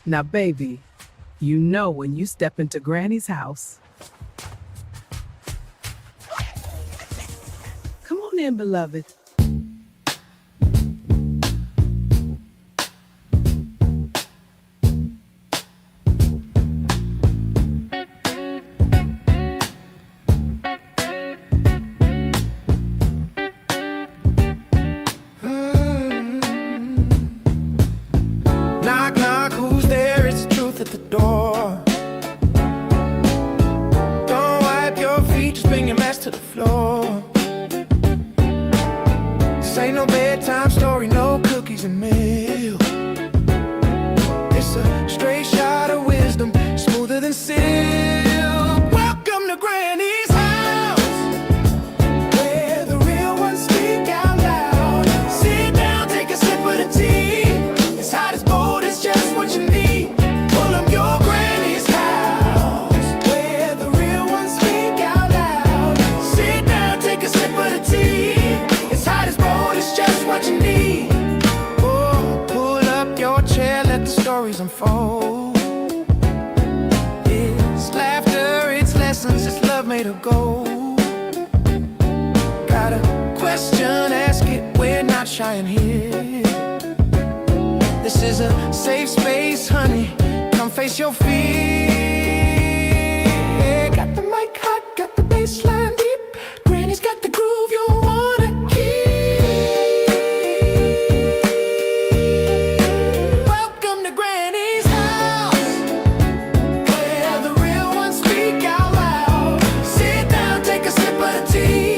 Now, baby, you know when you step into Granny's house. Come on in, beloved. Knock, knock, who's there? It's the truth at the door. Don't wipe your feet, just bring your mess to the floor. This ain't no bedtime story, no cookies and milk. It's a straight shot of wisdom, smoother than silk. Welcome to Granny's house, where the real ones speak out loud. Sit down, take a sip of the tea. It's hot as bold, it's just what you need. Pull up your Granny's house, where the real ones speak out loud. Sit down, take a sip of the tea. It's hot as bold, it's just what you need. Oh, pull up your chair, let the stories unfold. It's laughter, it's lessons, it's love made of gold. Got a question, ask it, we're not shy in here. This is a safe space, honey, come face your fear. Got the mic hot, got the bass line deep. Granny's got the groove you wanna keep. Welcome to Granny's house, where the real ones speak out loud. Sit down, take a sip of the tea.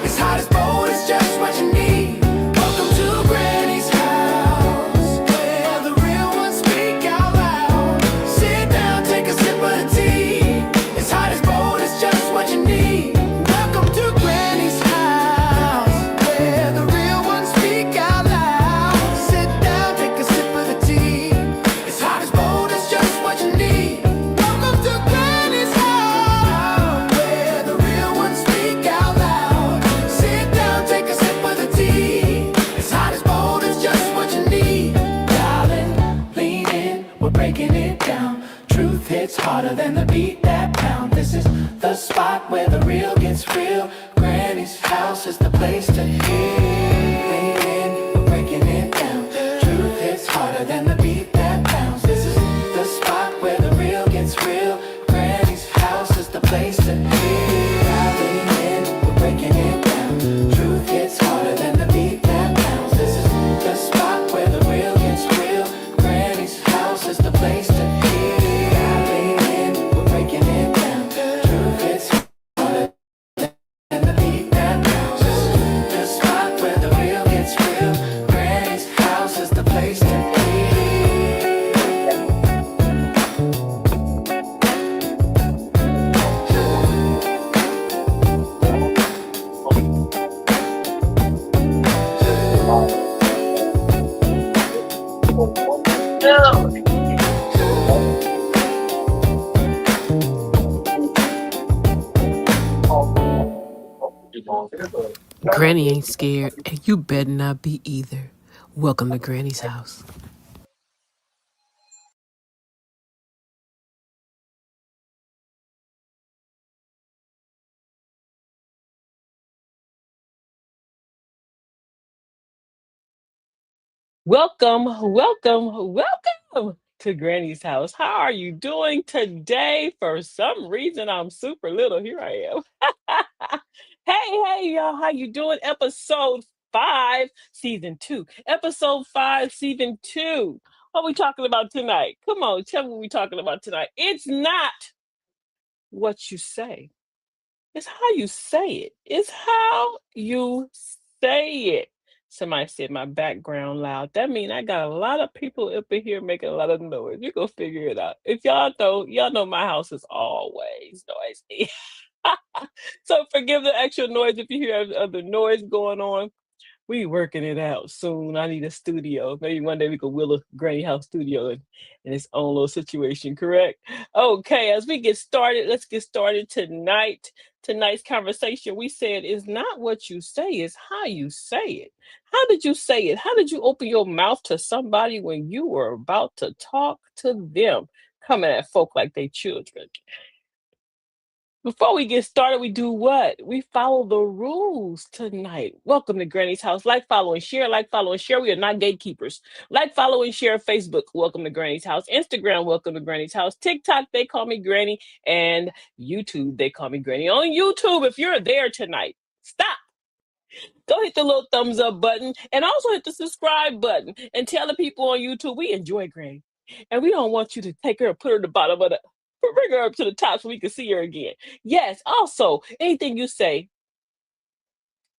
It's hot as bold, it's just what you need. Welcome to Granny's house, where the real ones speak out loud. Sit down, take a sip of the tea. It's hot as bold, it's just what you need. Welcome to Granny's house, where the real ones speak out loud. Sit down, take a sip of the tea. It's hot as bold, it's just what you need. Welcome to Granny's house, where the real ones speak out loud. Sit down, take a sip of the tea. It's hot as bold, it's just what you need. Darling, lean in, we're breaking it down. Truth hits harder than the beat that pound. This is the spot where the real gets real. Granny's house is the place to heal. Lean in, we're breaking it down. Truth hits harder than the beat that pounds. This is the spot where the real gets real. Granny's house is the place to heal. Lean in, we're breaking it down. Truth hits harder than the beat that pounds. This is the spot where the real gets real. Granny's house is the place to heal. Lean in, we're breaking it down. Truth hits harder than the beat that pounds. This is the spot where the real gets real. Granny's house is the place to heal. Granny ain't scared, and you better not be either. Welcome to Granny's house. Welcome, welcome, welcome to Granny's house. How are you doing today? For some reason, I'm super little. Here I am. Hey, y'all. How you doing? Episode 5, season 2. Episode 5, season 2. What we talking about tonight? Come on, tell me what we talking about tonight. It's not what you say. It's how you say it. It's how you say it. Somebody said my background loud. That means I got a lot of people up in here making a lot of noise. You go figure it out. If y'all know my house is always noisy. So forgive the extra noise if you hear other noise going on. We working it out soon. I need a studio. Maybe one day we could will a granny house studio in its own little situation, correct? Okay, as we get started, let's get started tonight. Tonight's conversation, we said, is not what you say, it's how you say it. How did you say it? How did you open your mouth to somebody when you were about to talk to them? Coming at folk like they children. Before we get started, we do what? We follow the rules tonight. Welcome to Granny's house. Like, follow, and share. Like, follow, and share. We are not gatekeepers. Like, follow, and share Facebook. Welcome to Granny's house. Instagram. Welcome to Granny's house. TikTok. They call me Granny. And YouTube. They call me Granny. On YouTube, if you're there tonight, stop. Go hit the little thumbs up button and also hit the subscribe button and tell the people on YouTube we enjoy Granny. And we don't want you to take her and put her at the bottom of the bring her up to the top so we can see her again. Yes, also, anything you say,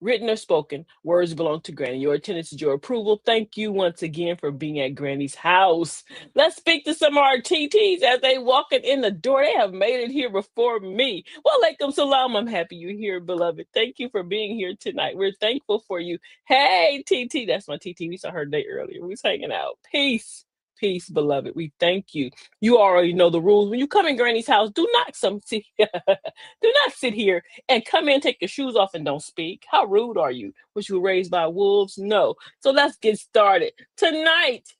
written or spoken, words belong to Granny. Your attendance is your approval. Thank you once again for being at Granny's house. Let's speak to some of our TTs as they walking in the door. They have made it here before me. Well, alaikum salam. I'm happy you're here, beloved. Thank you for being here tonight. We're thankful for you. Hey, TT. That's my TT. We saw her day earlier. We was hanging out. Peace. Peace, beloved. We thank you. You already know the rules. When you come in Granny's house, do not sit here and come in, take your shoes off, and don't speak. How rude are you? Was you raised by wolves? No. So let's get started. Tonight,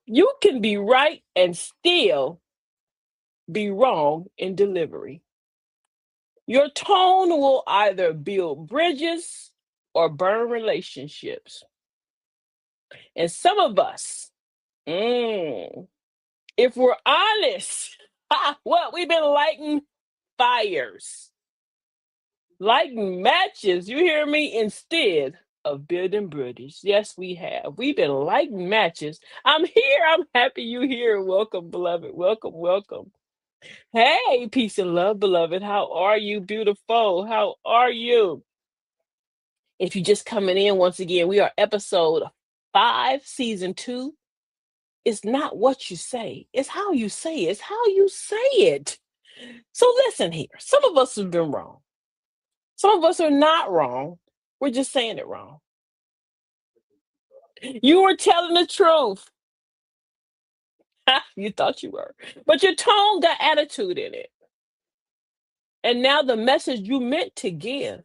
you can be right and still be wrong in delivery. Your tone will either build bridges or burn relationships. And some of us, if we're honest, what we've been lighting fires, lighting matches, you hear me, instead of building bridges. Yes, we have. We've been lighting matches. I'm here. I'm happy you here. Welcome, beloved. Welcome, welcome. Hey, peace and love, beloved. How are you, beautiful? How are you? If you're just coming in, once again, we are episode 5, season 2. It's not what you say, it's how you say it. It's how you say it. So listen here. Some of us have been wrong. Some of us are not wrong. We're just saying it wrong. You were telling the truth. You thought you were. But your tone got attitude in it. And now the message you meant to give,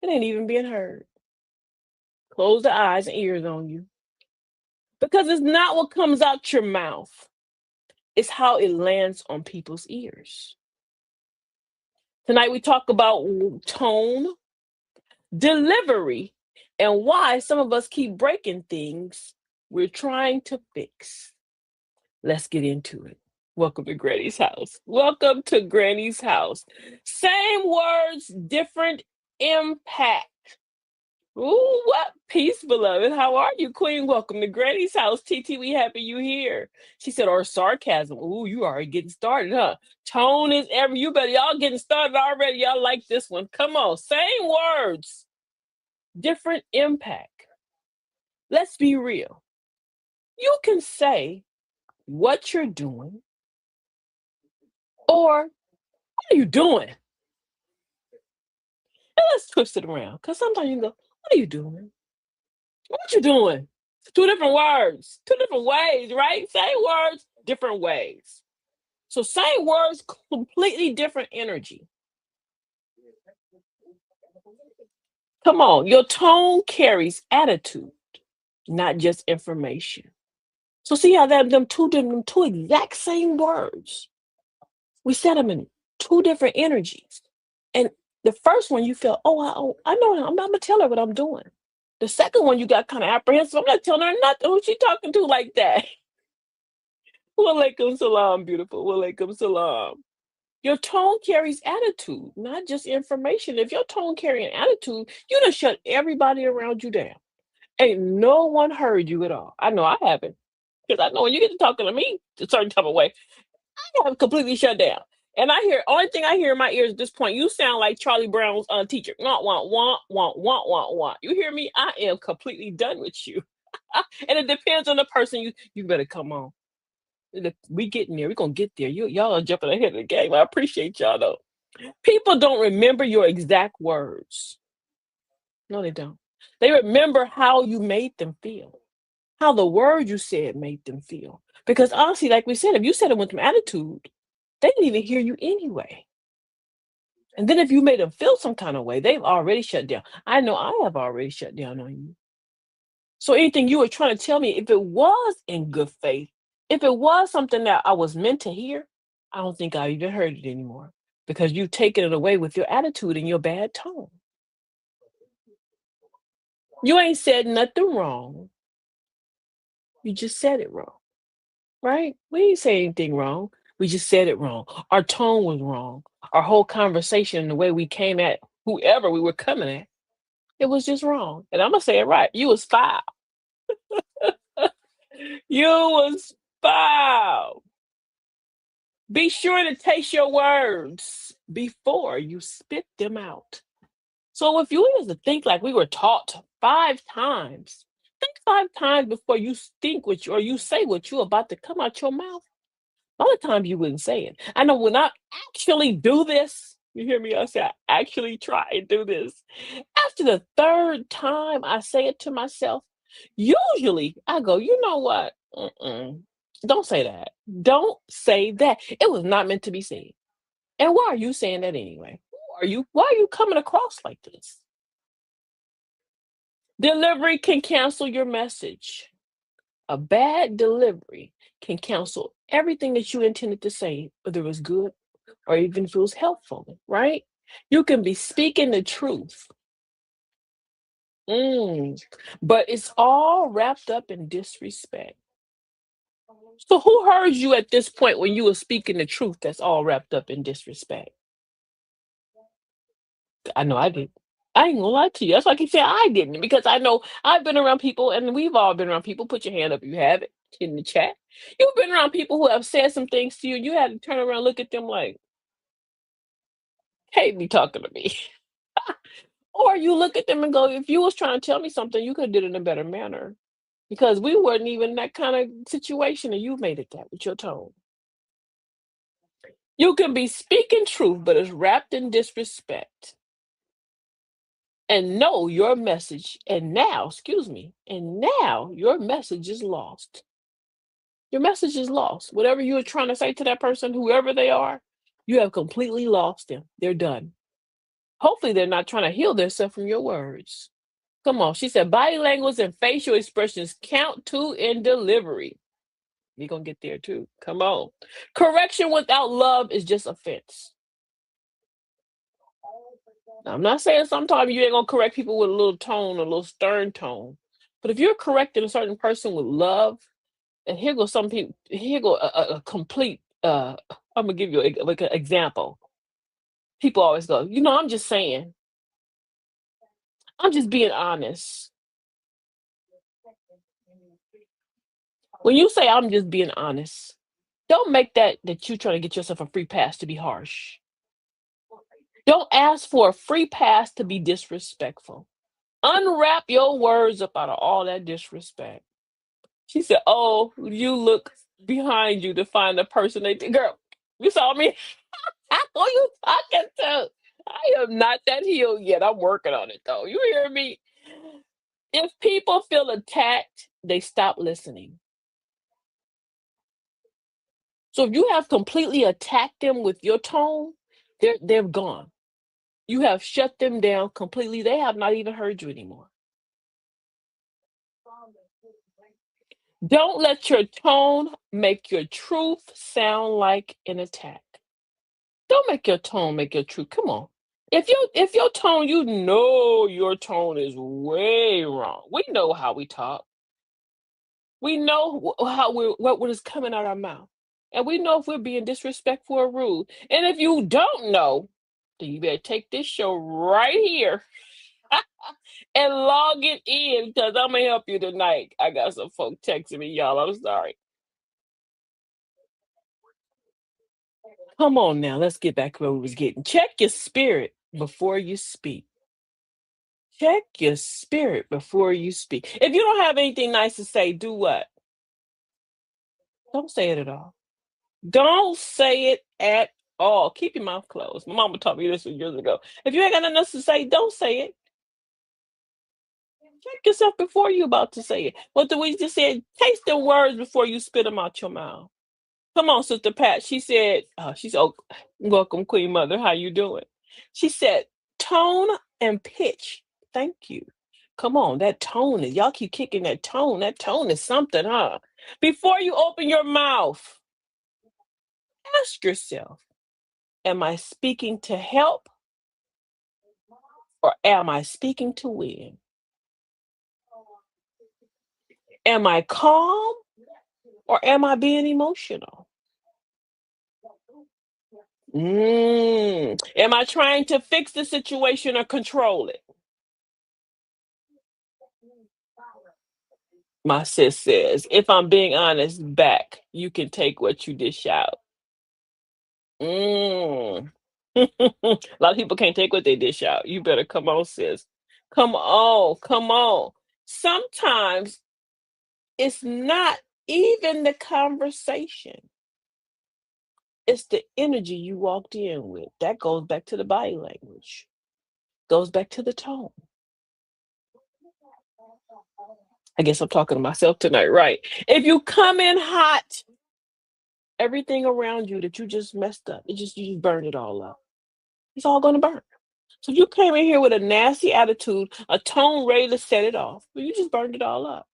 it ain't even being heard. Close the eyes and ears on you. Because it's not what comes out your mouth. It's how it lands on people's ears. Tonight we talk about tone, delivery, and why some of us keep breaking things we're trying to fix. Let's get into it. Welcome to Granny's house. Welcome to Granny's house. Same words, different impact. Ooh, what peace, beloved. How are you, Queen? Welcome to Granny's house. TT, we happy you here. She said, or sarcasm. Ooh, you already getting started, huh? Tone is every, you better, y'all getting started already. Y'all like this one. Come on, same words, different impact. Let's be real. You can say what you're doing or what are you doing? And let's twist it around because sometimes you go, what are you doing? What you doing? Two different words, two different ways, right? Same words, different ways. So same words, completely different energy. Come on, your tone carries attitude, not just information. So see how that them two exact same words. We said them in two different energies. And the first one you feel, I know I'm gonna tell her what I'm doing. The second one you got kind of apprehensive. I'm not telling her nothing. Who's she talking to like that? Walaikum salam, beautiful. Walaikum salam. Your tone carries attitude, not just information. If your tone carry an attitude, you done shut everybody around you down. Ain't no one heard you at all. I know I haven't. Because I know when you get to talking to me a certain type of way, I have completely shut down. And I hear, only thing I hear in my ears at this point, you sound like Charlie Brown's teacher. Want, want. You hear me? I am completely done with you. And it depends on the person. You better come on. We getting there. We're gonna get there. Y'all are jumping ahead of the game. I appreciate y'all though. People don't remember your exact words. No, they don't. They remember how you made them feel, how the word you said made them feel. Because honestly, like we said, if you said it with some attitude, they didn't even hear you anyway. And then if you made them feel some kind of way, they've already shut down. I know I have already shut down on you. So anything you were trying to tell me, if it was in good faith, if it was something that I was meant to hear, I don't think I even heard it anymore because you've taken it away with your attitude and your bad tone. You ain't said nothing wrong. You just said it wrong, right? We didn't say anything wrong. We just said it wrong. Our tone was wrong. Our whole conversation and the way we came at whoever we were coming at, it was just wrong. And I'm gonna say it right. You was foul. You was foul. Be sure to taste your words before you spit them out. So if you was to think like we were taught 5 times, think 5 times before you think what you or you say what you about to come out your mouth. A lot of times you wouldn't say it. I know when I actually do this, you hear me? I say I actually try and do this. After the third time I say it to myself, usually I go, you know what? Don't say that. Don't say that. It was not meant to be said. And why are you saying that anyway? Who are you? Why are you coming across like this? Delivery can cancel your message. A bad delivery can cancel everything that you intended to say, whether it was good or even if it was helpful, right? You can be speaking the truth, but it's all wrapped up in disrespect. So who heard you at this point when you were speaking the truth that's all wrapped up in disrespect? I know I did. I ain't gonna lie to you. That's why I keep saying I didn't, because I know I've been around people, and we've all been around people. Put your hand up if you have it in the chat. You've been around people who have said some things to you. You had to turn around and look at them like, "Hey, be talking to me." Or you look at them and go, "If you was trying to tell me something, you could have did it in a better manner." Because we weren't even that kind of situation, and you made it that with your tone. You can be speaking truth, but it's wrapped in disrespect. And know your message, and now, excuse me, and now your message is lost. Your message is lost. Whatever you were trying to say to that person, whoever they are, you have completely lost them. They're done. Hopefully, they're not trying to heal themselves from your words. Come on. She said, body language and facial expressions count too in delivery. You're going to get there too. Come on. Correction without love is just offense. Now, I'm not saying sometimes you ain't going to correct people with a little tone, a little stern tone. But if you're correcting a certain person with love, and here goes some people, here go a complete, I'm going to give you like an example. People always go, I'm just saying, I'm just being honest. When you say I'm just being honest, don't make that you're trying to get yourself a free pass to be harsh. Don't ask for a free pass to be disrespectful. Unwrap your words up out of all that disrespect. She said, "Oh, you look behind you to find the person they think." Girl, you saw me? Who you talking to? I am not that healed yet. I'm working on it though. You hear me? If people feel attacked, they stop listening. So if you have completely attacked them with your tone, they're gone. You have shut them down completely. They have not even heard you anymore. Don't let your tone make your truth sound like an attack. Don't make your tone make your truth. Come on. If your tone, your tone is way wrong. We know how we talk. We know how what is coming out our mouth. And we know if we're being disrespectful or rude. And if you don't know, then you better take this show right here and log it in, because I'm gonna help you tonight. I got some folk texting me, y'all. I'm sorry. Come on now, let's get back where we was getting. Check your spirit before you speak. Check your spirit before you speak. If you don't have anything nice to say, do what? Don't say it at all. Don't say it at all. Keep your mouth closed. My mama taught me this years ago. If you ain't got nothing else to say, don't say it. Check yourself before you about to say it. What the we just said, taste the words before you spit them out your mouth. Come on, Sister Pat. She said, welcome, Queen Mother. How you doing? She said, tone and pitch. Thank you. Come on, that tone is, y'all keep kicking that tone. That tone is something, huh? Before you open your mouth, ask yourself, am I speaking to help or am I speaking to win? Am I calm or am I being emotional? Am I trying to fix the situation or control it? My sis says, if I'm being honest, back, you can take what you dish out. Mm. A lot of people can't take what they dish out. You better come on, sis. Come on, come on. Sometimes it's not even the conversation, it's the energy you walked in with. That goes back to the body language, goes back to the tone. I guess I'm talking to myself tonight, right? If you come in hot, everything around you that you just messed up, you just burned it all up. It's all gonna burn. So you came in here with a nasty attitude, a tone ready to set it off, but you just burned it all up.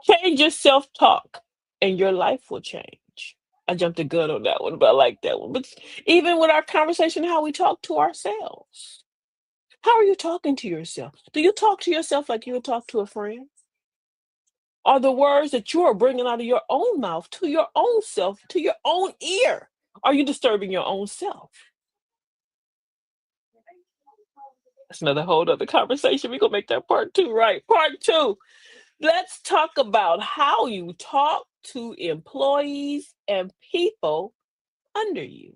Change your self-talk and your life will change. I jumped the gun on that one, but I like that one. But even with our conversation, how we talk to ourselves. How are you talking to yourself? Do you talk to yourself like you would talk to a friend? Are the words that you are bringing out of your own mouth to your own self, to your own ear? Are you disturbing your own self? That's another whole other conversation. We're gonna make that part two, right? Part two. Let's talk about how you talk to employees and people under you.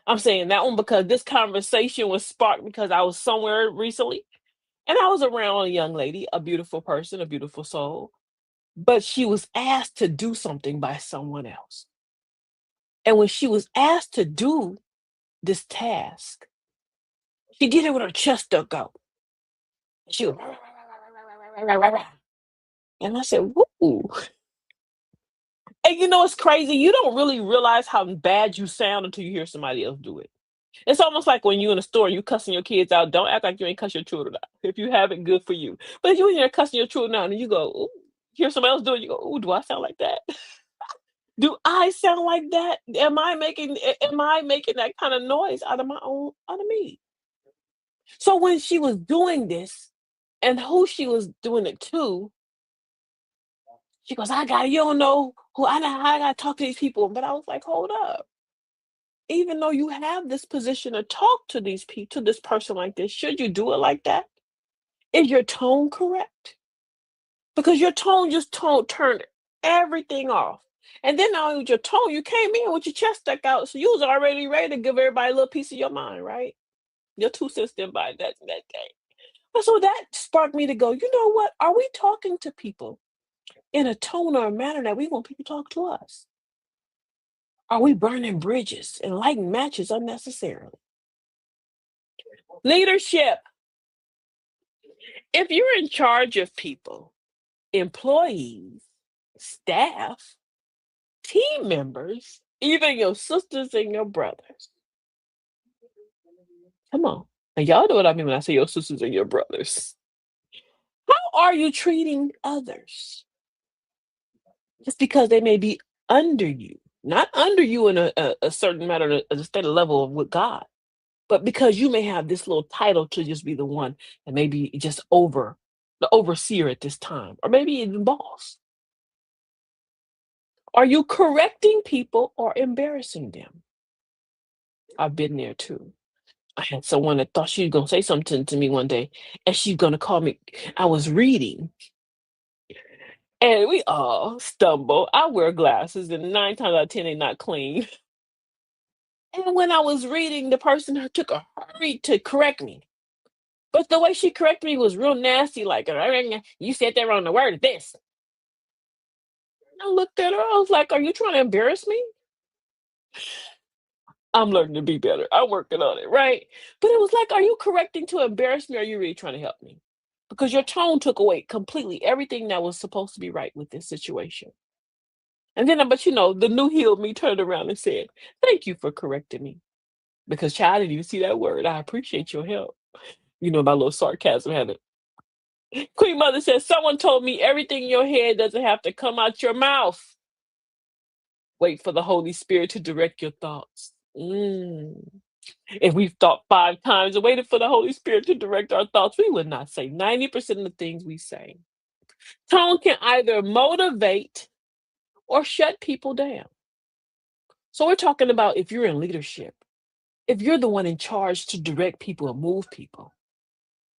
I'm saying that one because this conversation was sparked because I was somewhere recently and I was around a young lady, a beautiful person, a beautiful soul, but she was asked to do something by someone else. And when she was asked to do this task, she did it with her chest stuck out. She was, and I said, "Woo." And you know, it's crazy. You don't really realize how bad you sound until you hear somebody else do it. It's almost like when you in a store, you cussing your kids out. Don't act like you ain't cuss your children out. If you have it, good for you. But if you in there cussing your children out and you go, ooh, hear somebody else do it, you go, ooh, do I sound like that? Do I sound like that? Am I making that kind of noise out of me? So when she was doing this and who she was doing it to, she goes, you don't know who I gotta talk to these people. But I was like, hold up. Even though you have this position to talk to these people, to this person like this, should you do it like that? Is your tone correct? Because your tone just turned everything off. And then not only with your tone, you came in with your chest stuck out, so you was already ready to give everybody a little piece of your mind, right? Your 2 cents didn't buy that day. But so that sparked me to go, you know what? Are we talking to people in a tone or a manner that we want people to talk to us? Are we burning bridges and lighting matches unnecessarily? Leadership. If you're in charge of people, employees, staff, team members, even your sisters and your brothers. Come on. And y'all know what I mean when I say your sisters and your brothers. How are you treating others? Just because they may be under you, not under you in a certain matter, a state of level with God, but because you may have this little title to just be the one and maybe just the overseer at this time, or maybe even boss. Are you correcting people or embarrassing them? I've been there too. I had someone that thought she was gonna say something to me one day, and she's gonna call me. I was reading, and we all stumble. I wear glasses, and 9 times out of 10, they're not clean. And when I was reading, the person took a hurry to correct me. But the way she corrected me was real nasty, like, you said that wrong. The word is this. I looked at her, I was like, are you trying to embarrass me? I'm learning to be better. I'm working on it, right? But it was like, are you correcting to embarrass me or are you really trying to help me? Because your tone took away completely everything that was supposed to be right with this situation. And then, but the new healed me turned around and said, "Thank you for correcting me." Because child, I didn't even see that word. I appreciate your help. My little sarcasm had it. Queen Mother says, "Someone told me everything in your head doesn't have to come out your mouth. Wait for the Holy Spirit to direct your thoughts." If we've thought 5 times and waited for the Holy Spirit to direct our thoughts, we would not say 90% of the things we say. Tone can either motivate or shut people down. So we're talking about if you're in leadership, if you're the one in charge to direct people and move people,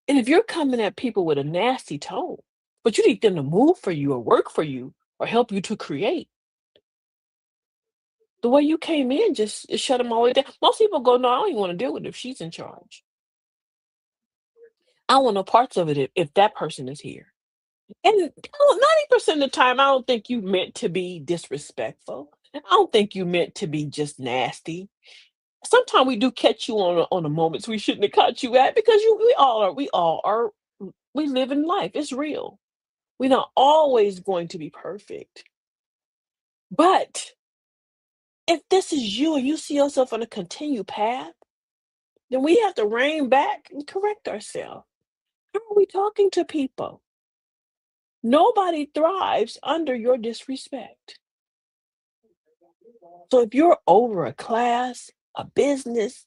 and if you're coming at people with a nasty tone, but you need them to move for you or work for you or help you to create, the way you came in just shut them all the way down. Most people go, "No, I don't even want to deal with it if she's in charge. I want no parts of it if that person is here." And 90% of the time, I don't think you meant to be disrespectful. I don't think you meant to be just nasty. Sometimes we do catch you on the moments we shouldn't have caught you at because we all are we live in life. It's real. We're not always going to be perfect. But if this is you and you see yourself on a continued path, then we have to rein back and correct ourselves. How are we talking to people? Nobody thrives under your disrespect. So if you're over a class, a business,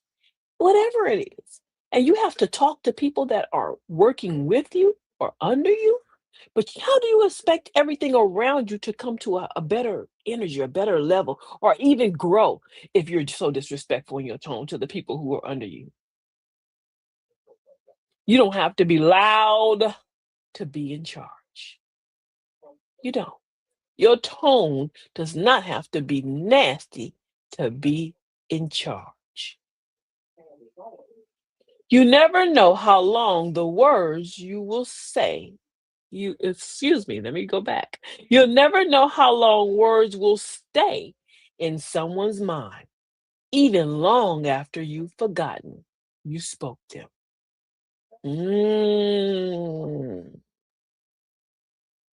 whatever it is, and you have to talk to people that are working with you or under you, but how do you expect everything around you to come to a better energy, a better level, or even grow if you're so disrespectful in your tone to the people who are under you? You don't have to be loud to be in charge. You don't. Your tone does not have to be nasty to be in charge. You never know how long the words you will say. Excuse me, let me go back. You'll never know how long words will stay in someone's mind, even long after you've forgotten you spoke them. Mm.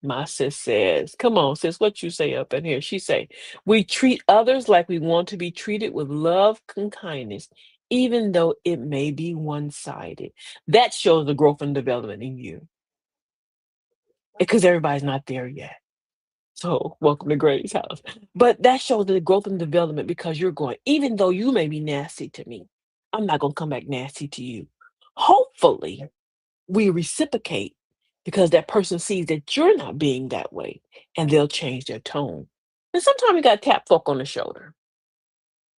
My sis says, "Come on, sis, what you say up in here?" She say, "We treat others like we want to be treated with love and kindness, even though it may be one-sided." That shows the growth and development in you because everybody's not there yet. So, welcome to Grady's house. But that shows the growth and development because you're going, even though you may be nasty to me, I'm not going to come back nasty to you. Hopefully, we reciprocate because that person sees that you're not being that way and they'll change their tone. And sometimes you got to tap folk on the shoulder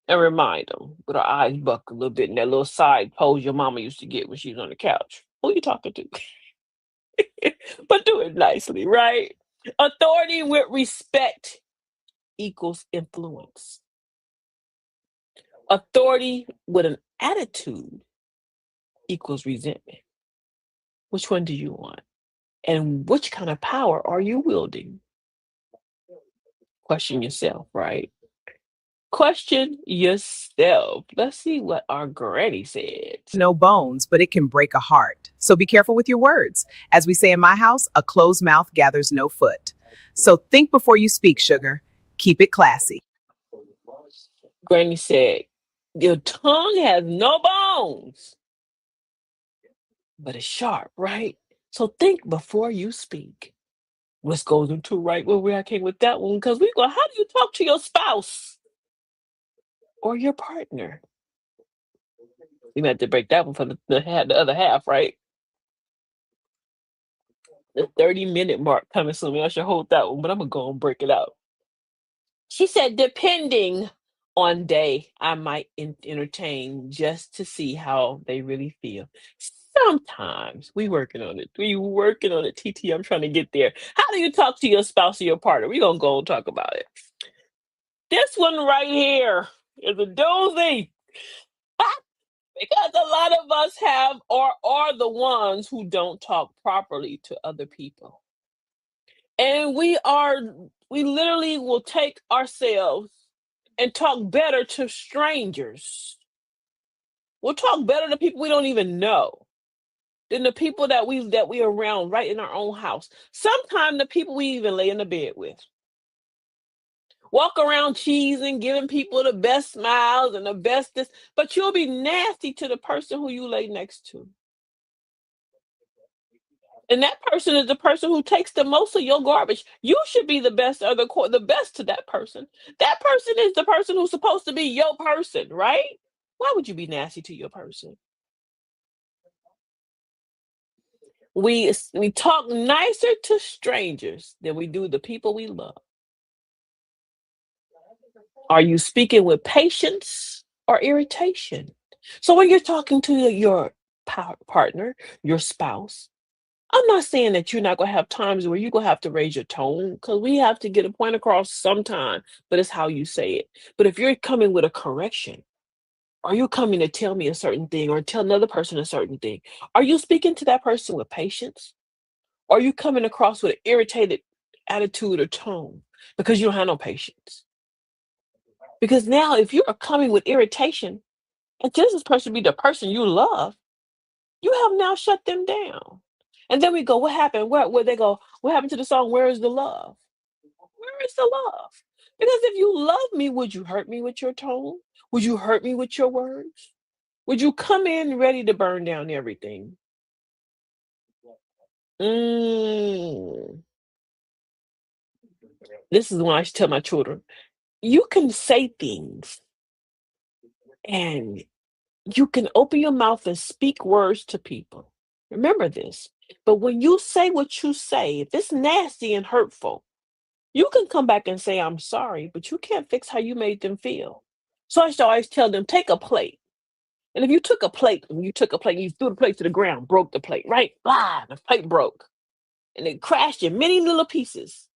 and remind them with our eyes buck a little bit in that little side pose your mama used to get when she was on the couch. Who you talking to? But do it nicely, right? Authority with respect equals influence. Authority with an attitude equals resentment. Which one do you want? And which kind of power are you wielding? Question yourself, right? Question yourself. Let's see what our granny said. No bones, but it can break a heart. So be careful with your words. As we say in my house, a closed mouth gathers no foot. So think before you speak, sugar. Keep it classy. Granny said, "Your tongue has no bones, but it's sharp, right? So think before you speak." Which goes into right where I came with that one because we go, how do you talk to your spouse or your partner? We had to break that one for the other half, right? The 30-minute mark coming soon. I should hold that one, but I'm gonna go and break it out. She said, "Depending on day, I might entertain just to see how they really feel." Sometimes we working on it. We working on it, TT. I'm trying to get there. How do you talk to your spouse or your partner? We're gonna go and talk about it. This one right here is a doozy. Because a lot of us have or are the ones who don't talk properly to other people. And we literally will take ourselves and talk better to strangers. We'll talk better to people we don't even know than the people that we are around right in our own house. Sometimes the people we even lay in the bed with. Walk around cheesing, giving people the best smiles and the best this, but you'll be nasty to the person who you lay next to. And that person is the person who takes the most of your garbage. You should be the best or the best to that person. That person is the person who's supposed to be your person, right? Why would you be nasty to your person? We talk nicer to strangers than we do the people we love. Are you speaking with patience or irritation? So when you're talking to your partner, your spouse, I'm not saying that you're not gonna have times where you're gonna have to raise your tone because we have to get a point across sometime, but it's how you say it. But if you're coming with a correction, are you coming to tell me a certain thing or tell another person a certain thing? Are you speaking to that person with patience? Or are you coming across with an irritated attitude or tone because you don't have no patience? Because now, if you are coming with irritation and just this person be the person you love, you have now shut them down. And then we go, what happened? Where they go, what happened to the song? Where is the love? Where is the love? Because if you love me, would you hurt me with your tone? Would you hurt me with your words? Would you come in ready to burn down everything? Mm. This is when I tell my children, you can say things and you can open your mouth and speak words to people. Remember this. But when you say what you say, if it's nasty and hurtful, you can come back and say, I'm sorry, but you can't fix how you made them feel. So I used to always tell them, take a plate. And if you took a plate and you took a plate and you threw the plate to the ground, broke the plate, right? Blah, the plate broke. And it crashed in many little pieces.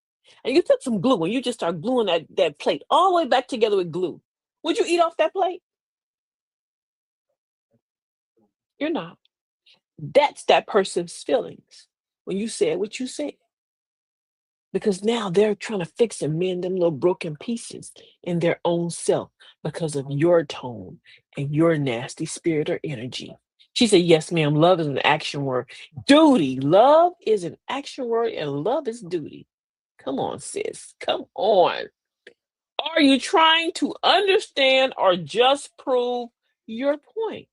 And you took some glue and you just start gluing that plate all the way back together with glue. Would you eat off that plate? You're not. That's that person's feelings when you said what you said. Because now they're trying to fix and mend them little broken pieces in their own self because of your tone and your nasty spirit or energy. She said, yes, ma'am, love is an action word. Duty. Love is an action word and love is duty. Come on, sis. Come on. Are you trying to understand or just prove your point?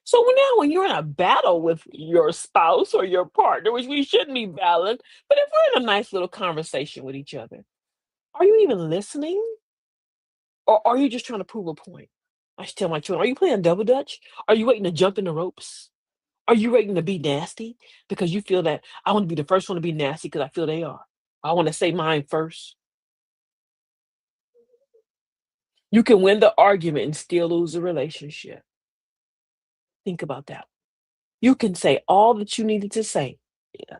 So now, when you're in a battle with your spouse or your partner, which we shouldn't be battling, but if we're in a nice little conversation with each other, are you even listening? Or are you just trying to prove a point? I should tell my children, are you playing double dutch? Are you waiting to jump in the ropes? Are you waiting to be nasty because you feel that I want to be the first one to be nasty because I feel they are? I want to say mine first. You can win the argument and still lose the relationship. Think about that. You can say all that you needed to say,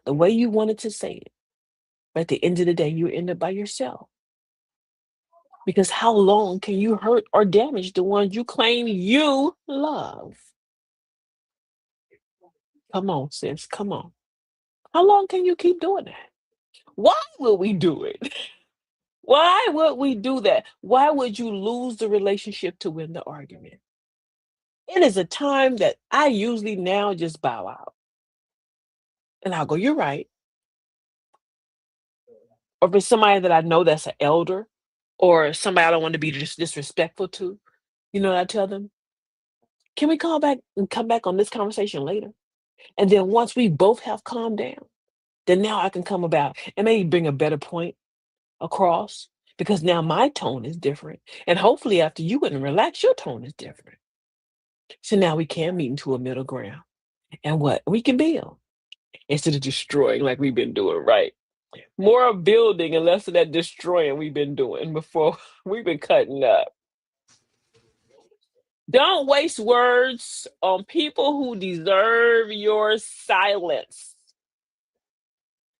the way you wanted to say it. But at the end of the day, you end up by yourself. Because how long can you hurt or damage the ones you claim you love? Come on, sis. Come on. How long can you keep doing that? Why would we do it? Why would we do that? Why would you lose the relationship to win the argument? It is a time that I usually now just bow out. And I'll go, you're right. Or if it's somebody that I know that's an elder or somebody I don't want to be disrespectful to, you know what I tell them? Can we call back and come back on this conversation later? And then once we both have calmed down, then now I can come about and maybe bring a better point across because now my tone is different. And hopefully after you went and relax, your tone is different. So now we can meet into a middle ground. And what? We can build instead of destroying like we've been doing, right? More of building and less of that destroying we've been doing before we've been cutting up. Don't waste words on people who deserve your silence.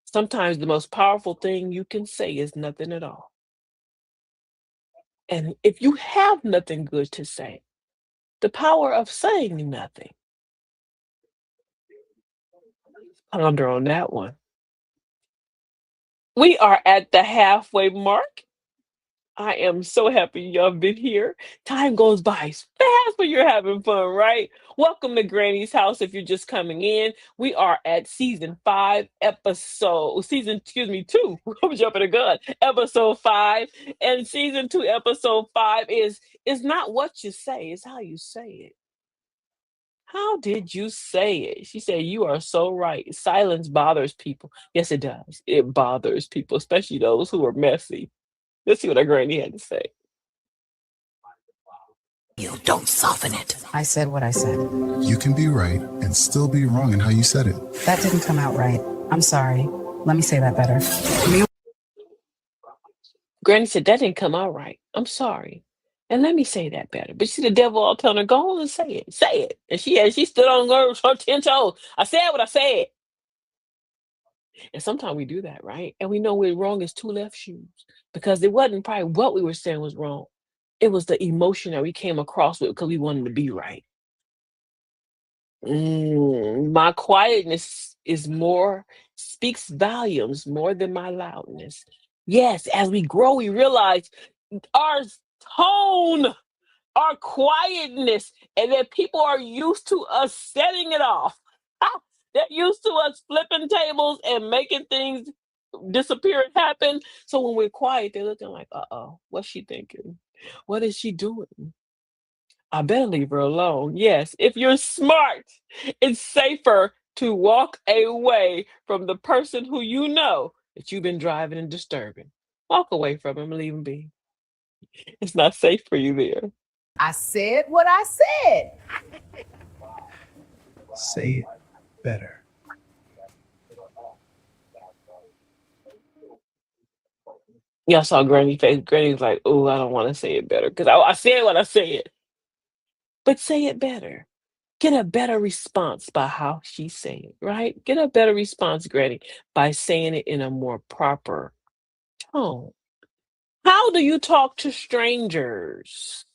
Sometimes the most powerful thing you can say is nothing at all. And if you have nothing good to say, the power of saying nothing. Ponder on that one. We are at the halfway mark. I am so happy y'all been here. Time goes by Jasper, you're having fun, right? Welcome to Granny's house. If you're just coming in, we are at excuse me, 2. I'm jumping the gun. Episode 5. And season 2, episode 5 is not what you say, it's how you say it. How did you say it? She said, "You are so right. Silence bothers people." Yes, it does. It bothers people, especially those who are messy. Let's see what our granny had to say. You don't soften it. I said what I said. You can be right and still be wrong in how you said it. That didn't come out right. I'm sorry. Let me say that better. Granny said, "That didn't come out right. I'm sorry. And let me say that better." But you see the devil all telling her, "Go on and say it. Say it." And she stood on her 10 toes. I said what I said. And sometimes we do that, right? And we know we're wrong as 2 left shoes because it wasn't probably what we were saying was wrong. It was the emotion that we came across with because we wanted to be right. My quietness speaks volumes more than my loudness. Yes, as we grow, we realize our tone, our quietness, and that people are used to us setting it off. They're used to us flipping tables and making things disappear and happen. So when we're quiet, they're looking like, "Uh-oh, what's she thinking? What is she doing? I better leave her alone." Yes, if you're smart, it's safer to walk away from the person who you know that you've been driving and disturbing. Walk away from him and leave him be. It's not safe for you there. I said what I said. Say it better. Y'all saw Granny face. Granny's like, "Oh, I don't want to say it better because I said what I said." But say it better. Get a better response by how she say it, right? Get a better response, Granny, by saying it in a more proper tone. How do you talk to strangers?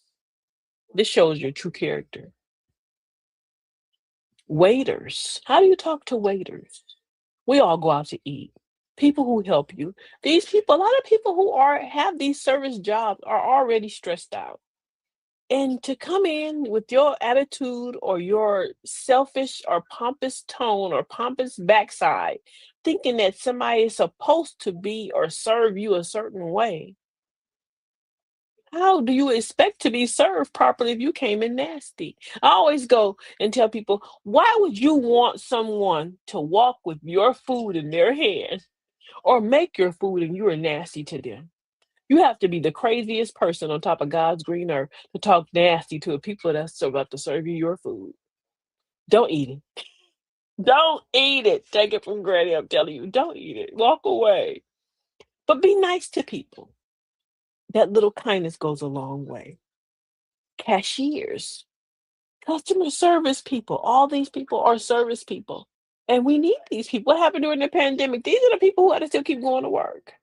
This shows your true character. Waiters. How do you talk to waiters? We all go out to eat. People who help you. These people, a lot of people who have these service jobs are already stressed out. And to come in with your attitude or your selfish or pompous tone or pompous backside, thinking that somebody is supposed to be or serve you a certain way, how do you expect to be served properly if you came in nasty? I always go and tell people, why would you want someone to walk with your food in their hand or make your food and you are nasty to them? You have to be the craziest person on top of God's green earth to talk nasty to a people that's about to serve you your food. Don't eat it. Don't eat it. Take it from Granny. I'm telling you, don't eat it. Walk away. But be nice to people. That little kindness goes a long way. Cashiers, customer service people. All these people are service people. And we need these people. What happened during the pandemic? These are the people who had to still keep going to work.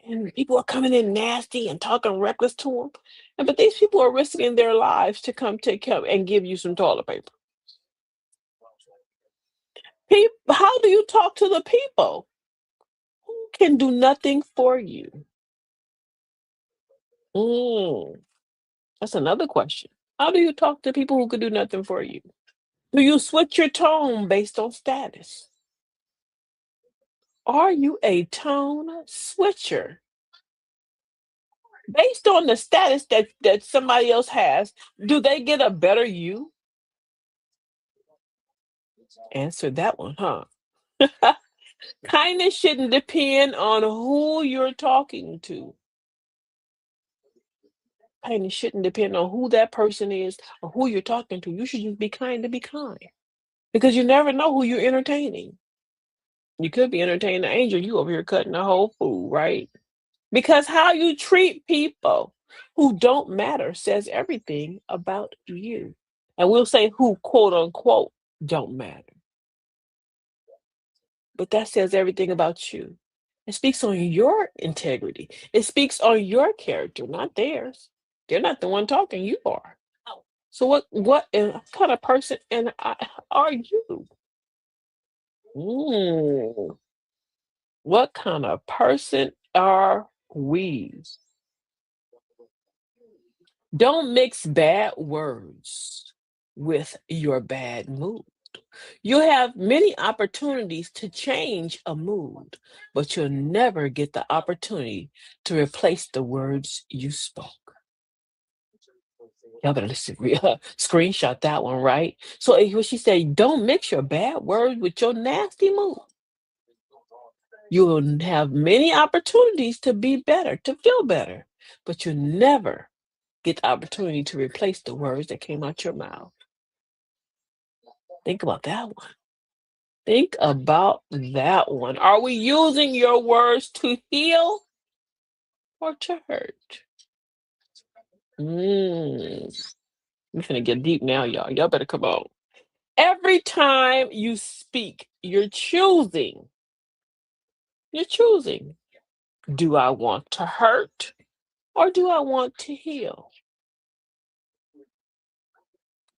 And people are coming in nasty and talking reckless to them. But these people are risking their lives to come take care and give you some toilet paper. How do you talk to the people who can do nothing for you? That's another question. How do you talk to people who can do nothing for you? Do you switch your tone based on status? Are you a tone switcher? Based on the status that somebody else has, do they get a better you? Answer that one, huh? Kindness shouldn't depend on who you're talking to. Kindness shouldn't depend on who that person is or who you're talking to. You should just be kind to be kind because you never know who you're entertaining. You could be entertaining an angel. You over here cutting the whole food, right? Because how you treat people who don't matter says everything about you. And we'll say who quote unquote don't matter. But that says everything about you. It speaks on your integrity. It speaks on your character, not theirs. They're not the one talking, you are. So what kind of person are you? Mm, what kind of person are we? Don't mix bad words with your bad mood. You have many opportunities to change a mood, but you'll never get the opportunity to replace the words you spoke. Y'all better listen, screenshot that one, right? So what she said, don't mix your bad words with your nasty mood. You will have many opportunities to be better, to feel better, but you'll never get the opportunity to replace the words that came out your mouth. Think about that one. Think about that one. Are we using your words to heal or to hurt? We're gonna get deep now, y'all. Y'all better come on. Every time you speak, you're choosing. You're choosing. Do I want to hurt or do I want to heal?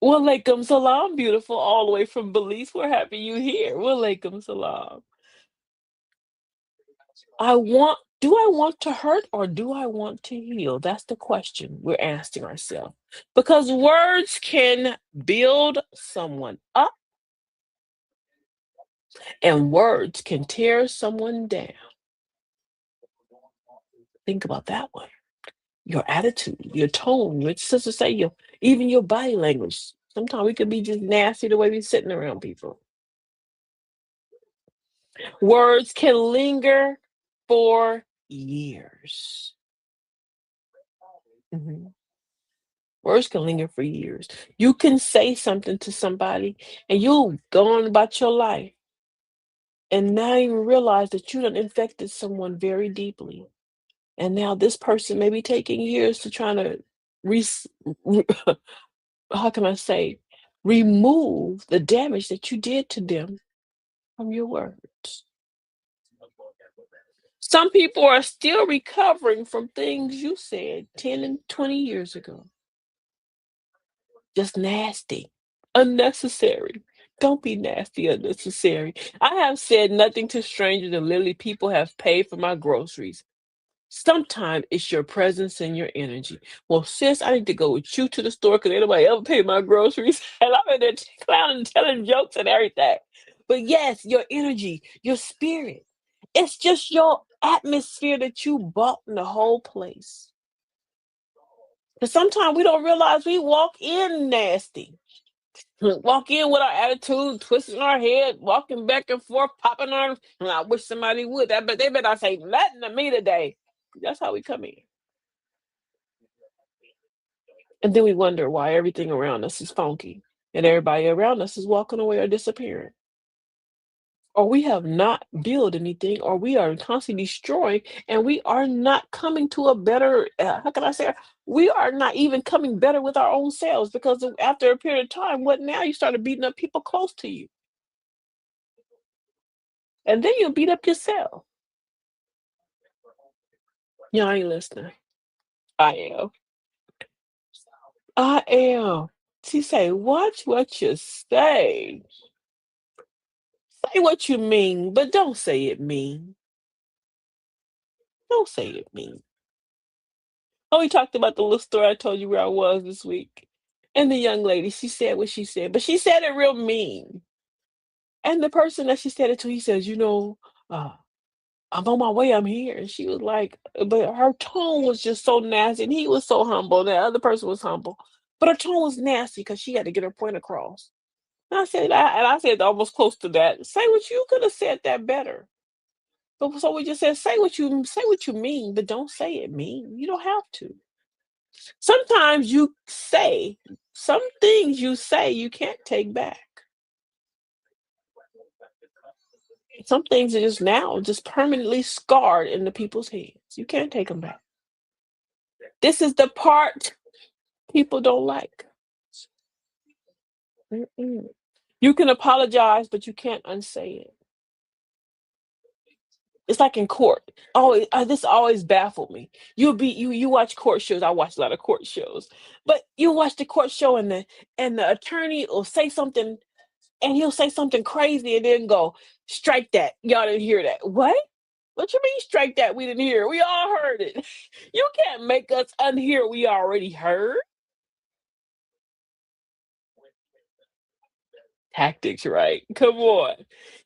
Walaikum salam, beautiful, all the way from Belize. We're happy you here. Walaikum salam. Do I want to hurt or do I want to heal? That's the question we're asking ourselves. Because words can build someone up and words can tear someone down. Think about that one. Your attitude, your tone, your sister say even your body language. Sometimes we could be just nasty the way we're sitting around people. Words can linger for years. Mhm. Words can linger for years. You can say something to somebody and you'll go on about your life and not even realize that you done infected someone very deeply. And now this person may be taking years to try to re- re- how can I say, remove the damage that you did to them from your words. Some people are still recovering from things you said 10 and 20 years ago. Just nasty, unnecessary. Don't be nasty, unnecessary. I have said nothing to strangers, and literally people have paid for my groceries. Sometimes it's your presence and your energy. Well, sis, I need to go with you to the store because ain't nobody ever paid my groceries. And I'm in there clowning, telling jokes and everything. But yes, your energy, your spirit. It's just your atmosphere that you bought in the whole place. Because sometimes we don't realize we walk in nasty. Walk in with our attitude, twisting our head, walking back and forth, popping our. I wish somebody would. But they better not say nothing to me today. That's how we come in. And then we wonder why everything around us is funky and everybody around us is walking away or disappearing. Or we have not built anything, or we are constantly destroying, and we are not coming to a better, how can I say, we are not even coming better with our own selves because after a period of time, what now? You started beating up people close to you. And then you'll beat up yourself. You ain't listening. I am. I am. She say, watch what you say. Say what you mean, but don't say it mean. Don't say it mean. Oh, we talked about the little story I told you where I was this week. And the young lady, she said what she said, but she said it real mean. And the person that she said it to, he says, uh, I'm on my way, I'm here. And she was like, but her tone was just so nasty. And he was so humble. The other person was humble. But her tone was nasty because she had to get her point across. And I said almost close to that. Say what you could have said that better. But so we just said, say what you mean, but don't say it mean. You don't have to. Sometimes you say some things you say you can't take back. Some things are just now just permanently scarred into people's heads. You can't take them back. This is the part people don't like. Mm-mm. You can apologize, but you can't unsay it. It's like in court. Oh, this always baffled me. You watch court shows. I watch a lot of court shows, but you watch the court show and the attorney will say something, and he'll say something crazy and then go strike that. Y'all didn't hear that. What? What you mean strike that we didn't hear? We all heard it. You can't make us unhear what we already heard. Tactics, right? Come on.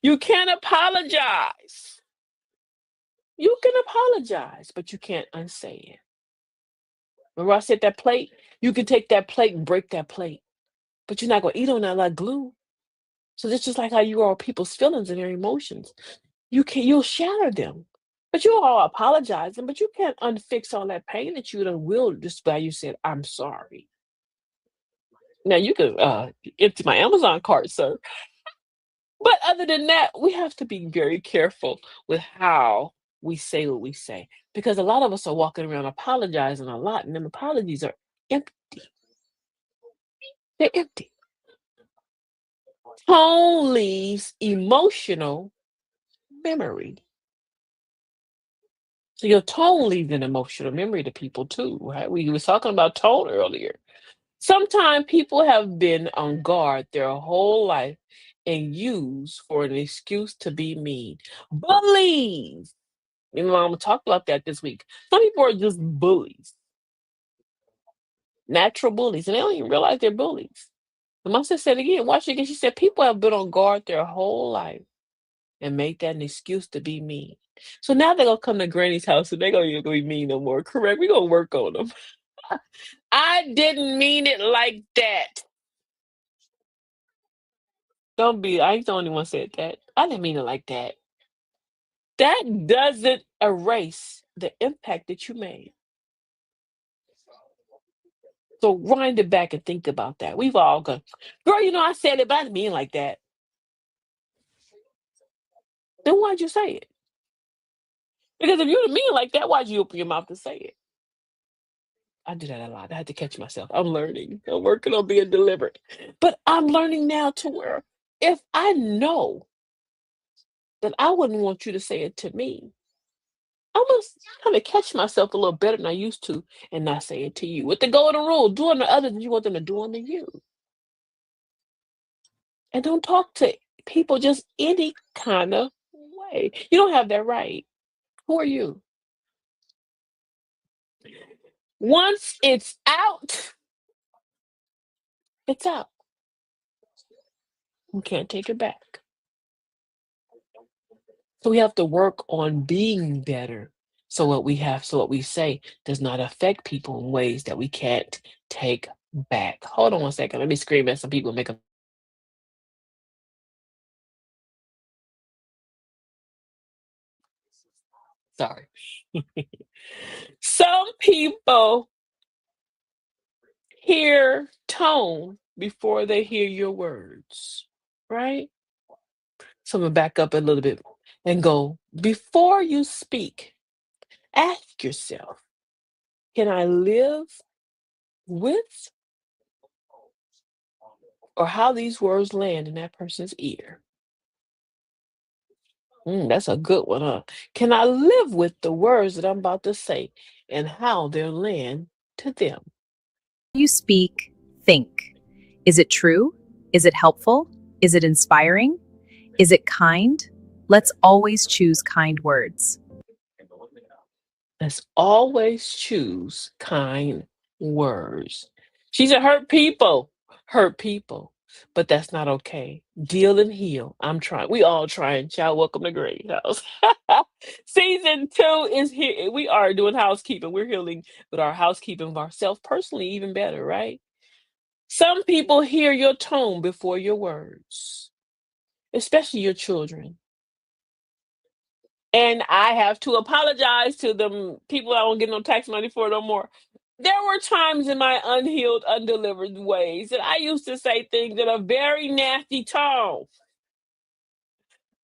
You can't apologize. You can apologize, but you can't unsay it. Remember I said that plate? You can take that plate and break that plate, but you're not gonna eat on that like glue. So that's just like how you are with people's feelings and their emotions. You'll shatter them. But you're all apologizing, but you can't unfix all that pain that you done will just by you said, I'm sorry. Now you can empty my Amazon cart, sir. But other than that, we have to be very careful with how we say what we say. Because a lot of us are walking around apologizing a lot, and them apologies are empty. They're empty. Tone leaves emotional memory. So your tone leaves an emotional memory to people too, right? We was talking about tone earlier. Sometimes people have been on guard their whole life and used for an excuse to be mean. Bullies. You know, I'm gonna talk about that this week. Some people are just bullies, natural bullies, and they don't even realize they're bullies. And my sister said again, watch it again. She said people have been on guard their whole life and make that an excuse to be mean. So now they're gonna come to Granny's house and they're gonna even be mean no more. Correct? We're gonna work on them. I didn't mean it like that. Don't be, I ain't the only one said that. I didn't mean it like that. That doesn't erase the impact that you made. So wind it back and think about that. We've all gone, girl, you know, I said it, but I didn't mean it like that. Then why'd you say it? Because if you didn't mean it like that, why'd you open your mouth to say it? I do that a lot. I had to catch myself. I'm learning. I'm working on being deliberate. But I'm learning now to where if I know that I wouldn't want you to say it to me, I must kind of catch myself a little better than I used to and not say it to you. With the golden rule, do unto others as you want them to do unto you. And don't talk to people just any kind of way. You don't have that right. Who are you? Once it's out. You can't take it back. So we have to work on being better. So what we say does not affect people in ways that we can't take back. Hold on one second. Let me scream at some people and make them sorry. Some people hear tone before they hear your words, right? So I'm gonna back up a little bit and go, before you speak, ask yourself, can I live with or how these words land in that person's ear? That's a good one, huh? Can I live with the words that I'm about to say and how they'll land to them? You speak, think. Is it true? Is it helpful? Is it inspiring? Is it kind? Let's always choose kind words. Let's always choose kind words. She said, hurt people, but that's not okay. Deal and heal. I'm trying. We all trying. Child, welcome to Great House. Season 2 is here. We are doing housekeeping. We're healing with our housekeeping of ourselves personally, even better, right? Some people hear your tone before your words, especially your children. And I have to apologize to them people I don't get no tax money for no more. There were times in my unhealed, undelivered ways that I used to say things in a very nasty tone.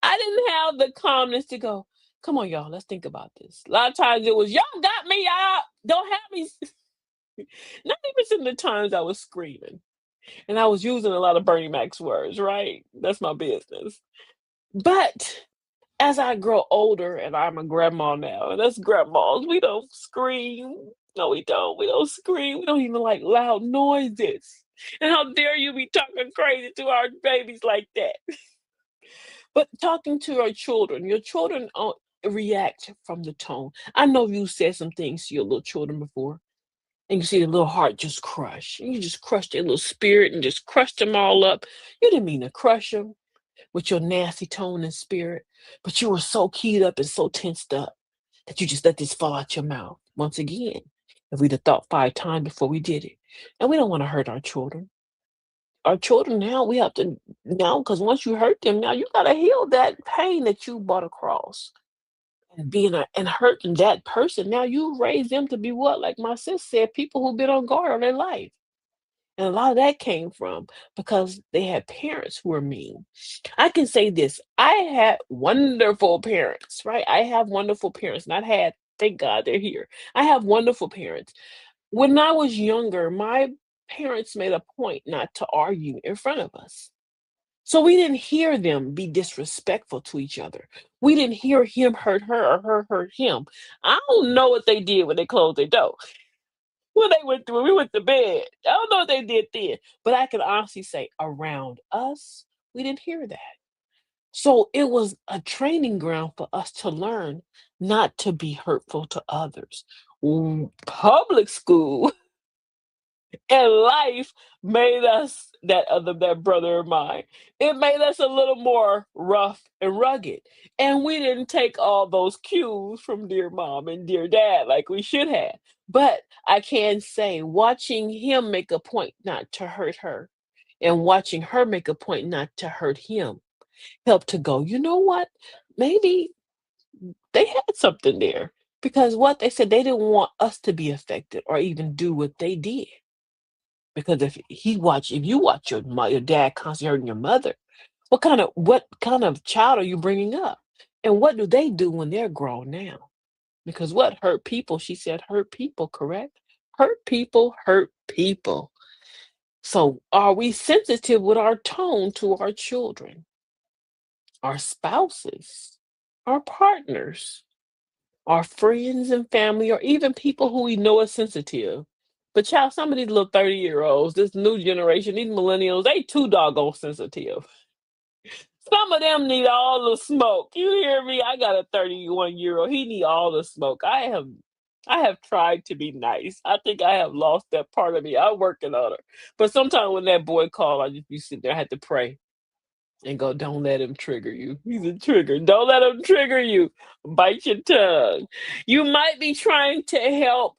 I didn't have the calmness to go, come on, y'all, let's think about this. A lot of times it was, y'all got me, y'all. Don't have me. Not even some of the times I was screaming. And I was using a lot of Bernie Mac's words, right? That's my business. But as I grow older and I'm a grandma now, and us grandmas, we don't scream. No, we don't. We don't scream. We don't even like loud noises. And how dare you be talking crazy to our babies like that? But talking to our children, your children react from the tone. I know you said some things to your little children before, and you see their little heart just crush. And you just crushed their little spirit and just crushed them all up. You didn't mean to crush them with your nasty tone and spirit, but you were so keyed up and so tensed up that you just let this fall out your mouth. Once again, if we'd have thought 5 times before we did it. And we don't want to hurt our children. Our children now, we have to now, because once you hurt them, now you gotta heal that pain that you brought across. And being and hurting that person, now you raise them to be what? Like my sis said, people who've been on guard all their life. And a lot of that came from because they had parents who were mean. I can say this, I had wonderful parents, right? I have wonderful parents, not had, thank God they're here. I have wonderful parents. When I was younger, my parents made a point not to argue in front of us. So we didn't hear them be disrespectful to each other. We didn't hear him hurt her or her hurt him. I don't know what they did when they closed their door. When they went through, we went to bed. I don't know what they did then. But I can honestly say around us, we didn't hear that. So it was a training ground for us to learn not to be hurtful to others. Public school and life made us that brother of mine. It made us a little more rough and rugged. And we didn't take all those cues from dear mom and dear dad like we should have. But I can say watching him make a point not to hurt her and watching her make a point not to hurt him helped to go, you know what? Maybe they had something there. Because what they said, they didn't want us to be affected or even do what they did. Because if you watch your dad constantly hurting your mother, what kind of child are you bringing up? And what do they do when they're grown now? Because what hurt people, she said, hurt people, correct? Hurt people hurt people. So are we sensitive with our tone to our children, our spouses, our partners, our friends and family, or even people who we know are sensitive? But child, some of these little 30-year-olds, this new generation, these millennials, they too doggone sensitive. Some of them need all the smoke. You hear me? I got a 31-year-old. He need all the smoke. I have tried to be nice. I think I have lost that part of me. I'm working on it. But sometimes when that boy called, I just be sitting there, I had to pray and go, don't let him trigger you. He's a trigger. Don't let him trigger you. Bite your tongue. You might be trying to help,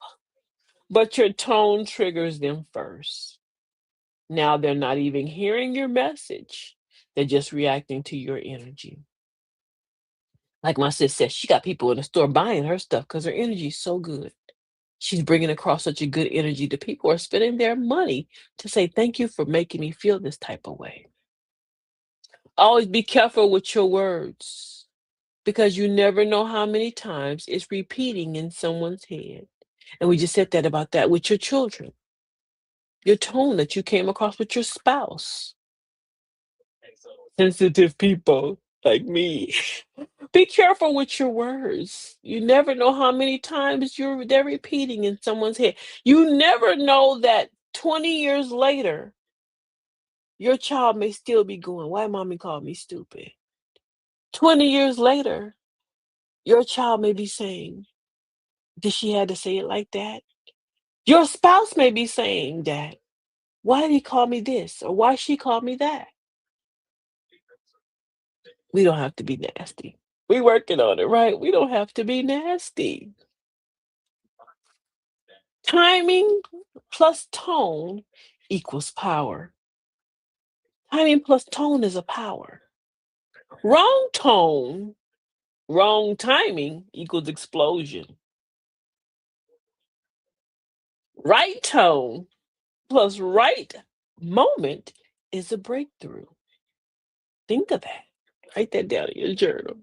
but your tone triggers them first. Now they're not even hearing your message. They're just reacting to your energy. Like my sis said, she got people in the store buying her stuff because her energy is so good. She's bringing across such a good energy that people are spending their money to say, thank you for making me feel this type of way. Always be careful with your words because you never know how many times it's repeating in someone's head. And we just said that about that with your children, your tone that you came across with your spouse. Sensitive people like me. Be careful with your words. You never know how many times they're repeating in someone's head. You never know that 20 years later, your child may still be going, why mommy called me stupid? 20 years later, your child may be saying, did she have to say it like that? Your spouse may be saying that. Why did he call me this? Or why she called me that? We don't have to be nasty. We working on it, right? We don't have to be nasty. Timing plus tone equals power. Timing plus tone is a power. Wrong tone, wrong timing equals explosion. Right tone plus right moment is a breakthrough. Think of that. Write that down in your journal.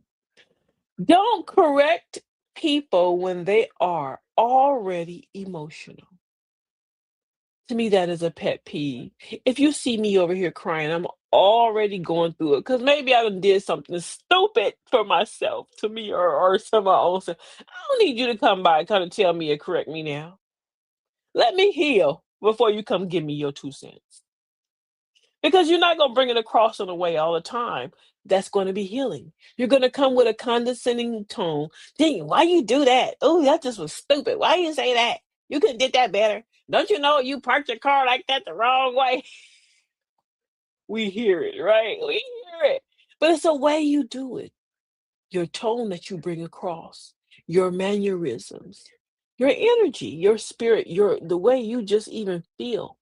Don't correct people when they are already emotional. To me, that is a pet peeve. If you see me over here crying, I'm already going through it because maybe I done did something stupid for myself, to me, or to my own self. I don't need you to come by and kind of tell me and correct me now. Let me heal before you come give me your 2 cents. Because you're not going to bring it across in a way all the time that's going to be healing. You're going to come with a condescending tone. Dang, why you do that? Oh, that just was stupid. Why you say that? You could have did that better. Don't you know you parked your car like that the wrong way? We hear it, right? We hear it. But it's the way you do it, your tone that you bring across, your mannerisms, your energy, your spirit, the way you just even feel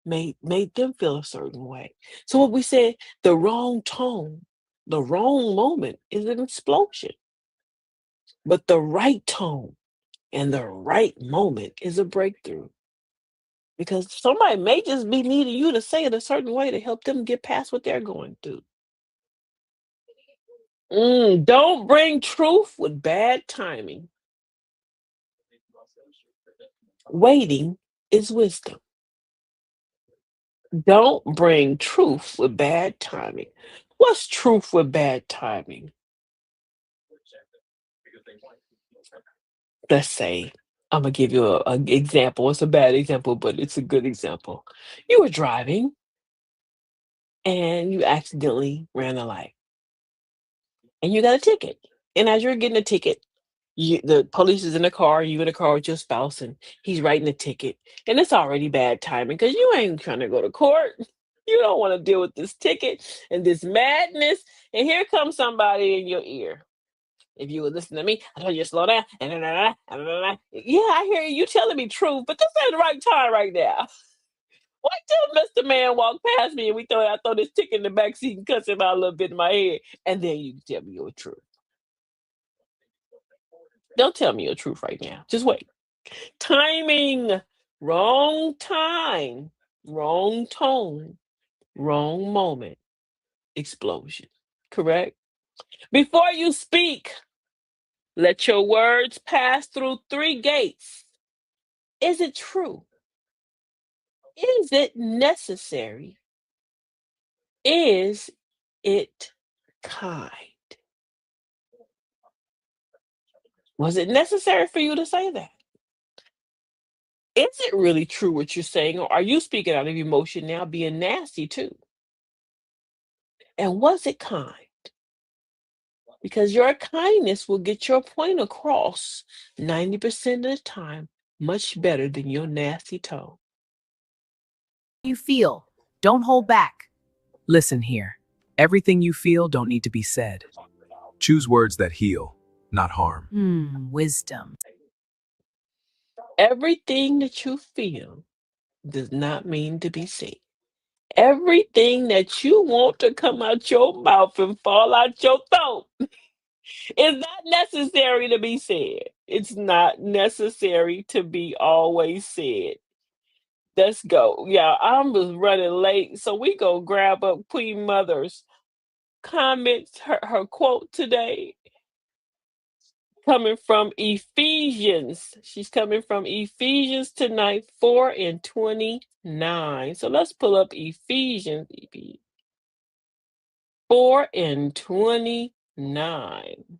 made them feel a certain way. So what we said, the wrong tone, the wrong moment is an explosion. But the right tone and the right moment is a breakthrough. Because somebody may just be needing you to say it a certain way to help them get past what they're going through. Don't bring truth with bad timing. Waiting is wisdom. Don't bring truth with bad timing. What's truth with bad timing? Let's say, I'm gonna give you an example. It's a bad example, but it's a good example. You were driving and you accidentally ran a light and you got a ticket. And as you're getting a ticket, the police is in the car, you in the car with your spouse, and he's writing the ticket. And it's already bad timing because you ain't trying to go to court. You don't want to deal with this ticket and this madness. And here comes somebody in your ear. If you would listen to me, I told you to slow down. Yeah, I hear you telling me truth, but this ain't the right time right now. Why till Mr. Man walk past me and I throw this ticket in the back seat and cuss him out a little bit in my head, and then you tell me your truth. Don't tell me your truth right now. Just wait. Timing, wrong time, wrong tone, wrong moment, explosion. Correct? Before you speak, let your words pass through 3 gates. Is it true? Is it necessary? Is it kind? Was it necessary for you to say that? Is it really true what you're saying, or are you speaking out of emotion now, being nasty too? And was it kind? Because your kindness will get your point across 90% of the time much better than your nasty tone. You feel. Don't hold back. Listen here. Everything you feel don't need to be said. Choose words that heal, not harm. Wisdom. Everything that you feel does not mean to be said. Everything that you want to come out your mouth and fall out your throat is not necessary to be said. It's not necessary to be always said. Let's go. Yeah, I was running late, so we go grab up Queen Mother's comments, her quote today, coming from Ephesians. She's coming from Ephesians tonight, 4:29. So let's pull up Ephesians 4:29.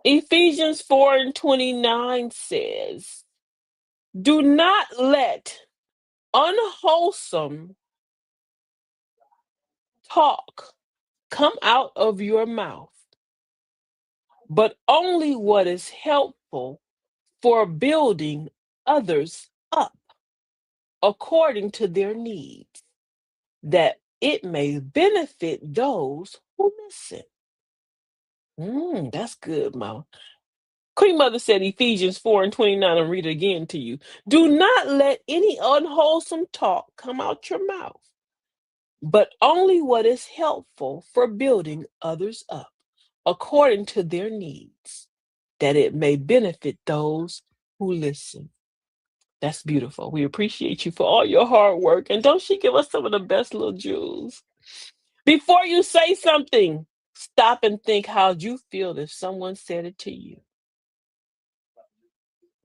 Ephesians 4:29 says, "Do not let unwholesome talk come out of your mouth, but only what is helpful for building others up according to their needs, that it may benefit those who listen." That's good, Mom. Queen Mother said Ephesians 4:29, and read it again to you. "Do not let any unwholesome talk come out your mouth, but only what is helpful for building others up according to their needs, that it may benefit those who listen." That's beautiful. We appreciate you for all your hard work. And don't she give us some of the best little jewels? Before you say something, stop and think how you feel if someone said it to you.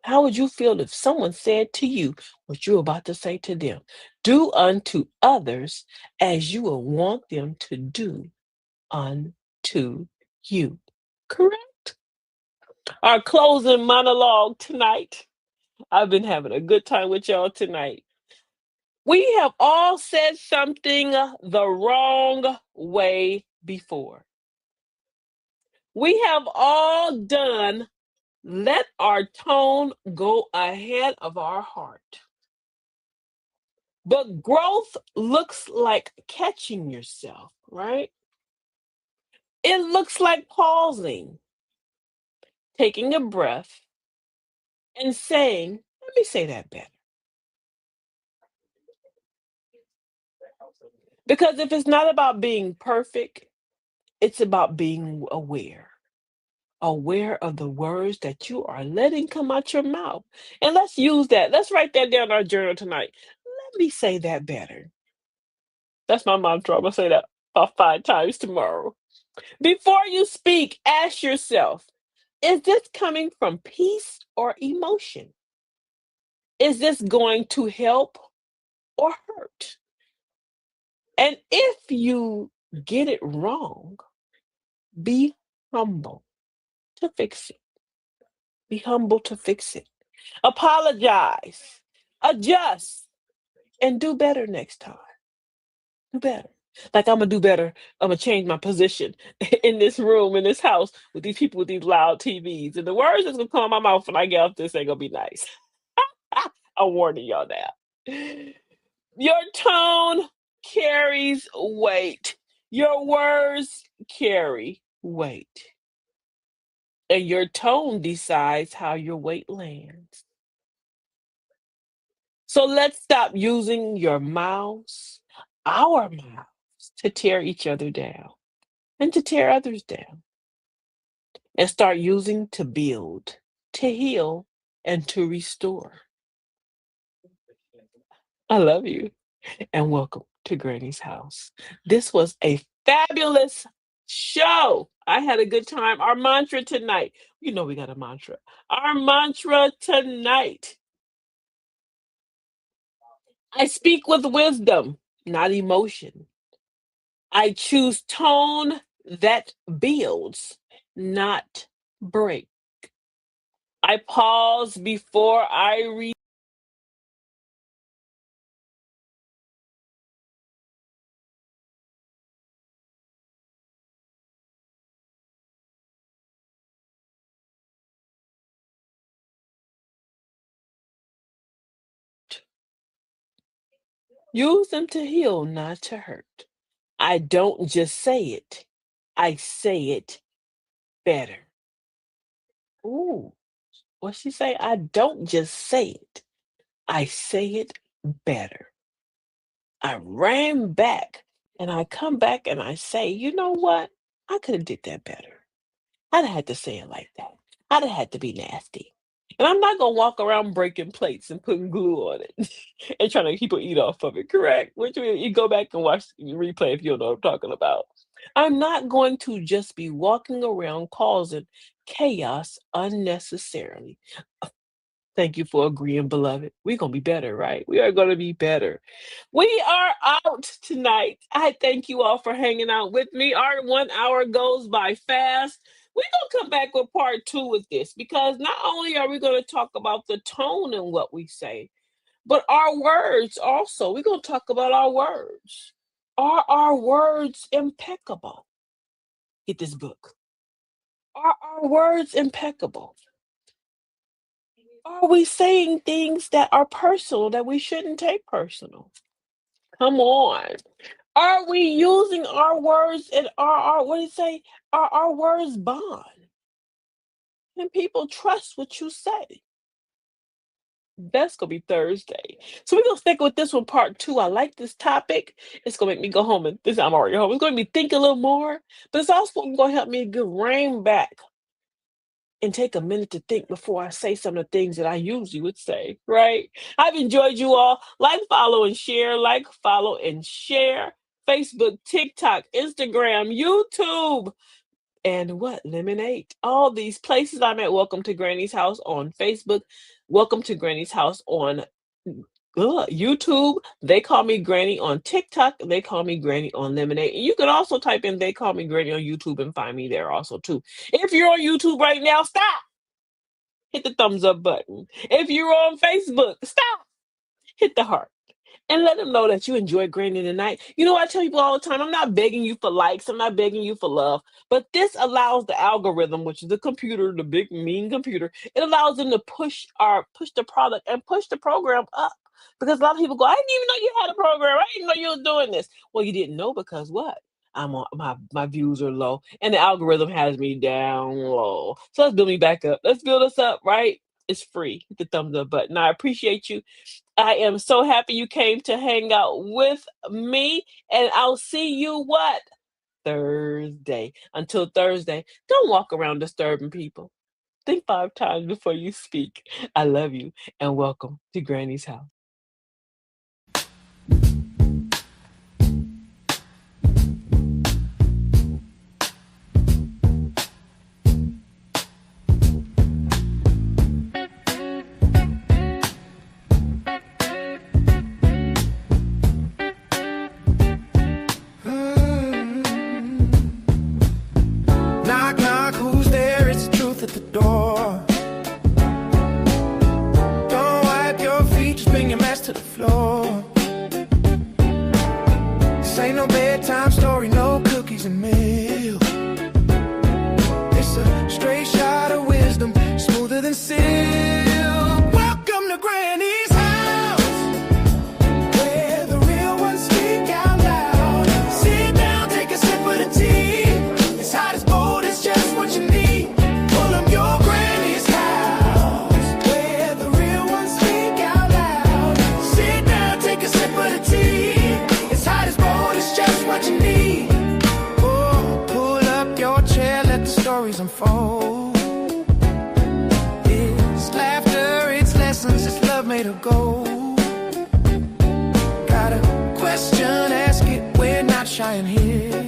How would you feel if someone said to you what you're about to say to them? Do unto others as you will want them to do unto you. Correct? Our closing monologue tonight. I've been having a good time with y'all tonight. We have all said something the wrong way before. We have all done let our tone go ahead of our heart. But growth looks like catching yourself, right? It looks like pausing, taking a breath, and saying, let me say that better. Because if it's not about being perfect, it's about being aware of the words that you are letting come out your mouth. And let's use that. Let's write that down in our journal tonight. Let me say that better. That's my mantra. I'm going to say that about 5 times tomorrow. Before you speak, ask yourself, is this coming from peace or emotion? Is this going to help or hurt? And if you get it wrong, be humble to fix it. Be humble to fix it. Apologize, adjust, and do better next time. Do better. Like I'm gonna do better. I'm gonna change my position in this room, in this house, with these people with these loud TVs. And the words that's gonna come out my mouth when I get off this ain't gonna be nice. I'm warning y'all now. Your tone carries weight. Your words carry weight. And your tone decides how your weight lands. So let's stop using your mouths, our mouths, to tear each other down and to tear others down. And start using to build, to heal, and to restore. I love you and welcome to Granny's house. This was a fabulous show. I had a good time. Our mantra tonight, you know, we got a mantra. Our mantra tonight, I speak with wisdom, not emotion. I choose tone that builds, not break. I pause before I use them to heal, not to hurt. I don't just say it, I say it better. Ooh, what she say? I don't just say it, I say it better. I ran back and I come back and I say, you know what? I could have did that better. I'd have had to say it like that. I'd have had to be nasty. And I'm not gonna walk around breaking plates and putting glue on it and trying to keep people eat off of it, correct? Which means you go back and watch the replay if you don't know what I'm talking about. I'm not going to just be walking around causing chaos unnecessarily. Thank you for agreeing, beloved. We're going to be better, right? We are going to be better. We are out tonight. I thank you all for hanging out with me. Our 1 hour goes by fast. We're going to come back with part 2 with this because not only are we going to talk about the tone and what we say, but our words also. We're going to talk about our words. Are our words impeccable? Get this book. Are our words impeccable? Are we saying things that are personal that we shouldn't take personal? Come on. Are we using our words and our what do you say? Are our words bond? Can people trust what you say? That's gonna be Thursday. So we're gonna stick with this one, part 2. I like this topic. It's gonna make me go home and this I'm already home. It's gonna make me think a little more, but it's also gonna help me get rein back and take a minute to think before I say some of the things that I usually would say, right? I've enjoyed you all. Like, follow, and share. Like, follow, and share. Facebook, TikTok, Instagram, YouTube, and what? Lemonade. All these places I'm at. Welcome to Granny's House on Facebook. Welcome to Granny's House on YouTube. They call me Granny on TikTok. They call me Granny on Lemonade. And you can also type in They Call Me Granny on YouTube and find me there also too. If you're on YouTube right now, stop. Hit the thumbs up button. If you're on Facebook, stop. Hit the heart. and let them know that you enjoy Granny tonight. You know, I tell people all the time, I'm not begging you for likes, I'm not begging you for love, but this allows the algorithm, which is the computer, the big mean computer, it allows them to push the product and push the program up. Because a lot of people go, I didn't even know you had a program. I didn't know you was doing this. Well, you didn't know because what? I'm on my views are low and the algorithm has me down low. So let's build me back up. Let's build us up, right? It's free. Hit the thumbs up button. I appreciate you. I am so happy you came to hang out with me. And I'll see you what? Thursday. Until Thursday, don't walk around disturbing people. Think 5 times before you speak. I love you and welcome to Granny's house. Knock, knock, who's there? It's the truth at the door. Don't wipe your feet, just bring your mess to the floor. This ain't no bedtime story, no cookies and milk. It's a straight shot of wisdom, smoother than silk. Welcome to Granny's house, where the real ones speak out loud. Sit down, take a sip of the tea. It's hot as bold, it's just what you need. Pull up your Granny's house, where the real ones speak out loud. Sit down, take a sip of the tea. It's hot as bold, it's just what you need. Oh, pull up your chair, let the stories unfold. It's laughter, it's lessons, it's love made of gold. Got a question, ask it, we're not shying here.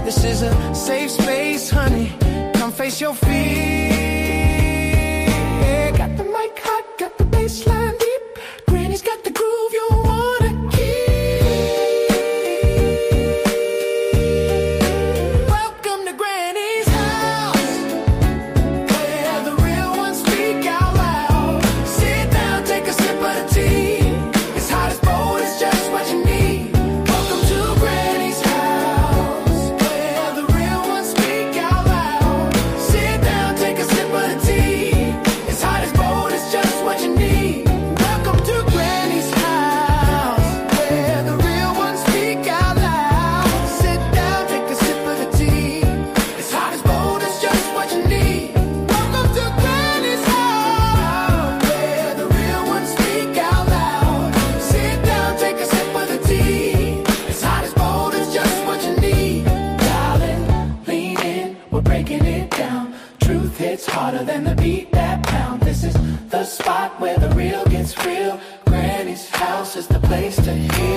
This is a safe space, honey, come face your fear. Got the mic hot, got the bass line deep. Granny's got the groove you wanna keep. Welcome to Granny's house, where the real ones speak out loud. Sit down, take a sip of the tea. It's hot as bold, it's just what you need. Welcome to Granny's house, where the real ones speak out loud. Sit down, take a sip of the tea. It's hot as bold, it's just what you need. Welcome to Granny's house, where the real ones speak out loud. Sit down, take a sip of the tea. It's hot as bold, it's just what you need. Welcome to Granny's house, where the real ones speak out loud. Sit down, take a sip of the tea. It's hot as bold, it's just what you need. Darling, lean in, we're breaking it down. Truth hits harder than the beat that pound. This is the spot where the real gets real. Granny's house is the place to heal.